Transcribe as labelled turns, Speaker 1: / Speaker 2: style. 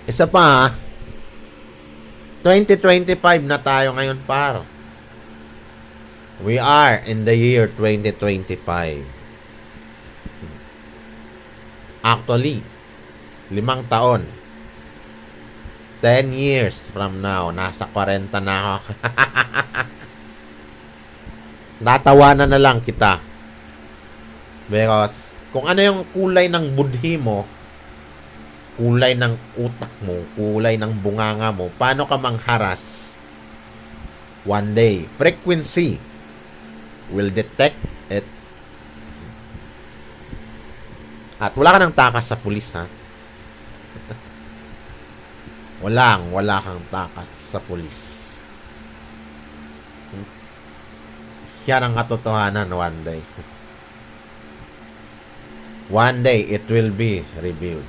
Speaker 1: Isa pa ha, 2025 na tayo ngayon paro. We are in the year 2025. Actually, 5 taon. 10 years from now, nasa 40 na ako. Natawanan na lang kita. Because, kung ano yung kulay ng budhi mo, kulay ng utak mo, kulay ng bunganga mo, paano ka mangharas? One day, frequency will detect it. At wala ka ng takas sa pulis, ha? Wala kang takas sa pulis. Yan ang katotohanan one day. One day, it will be revealed.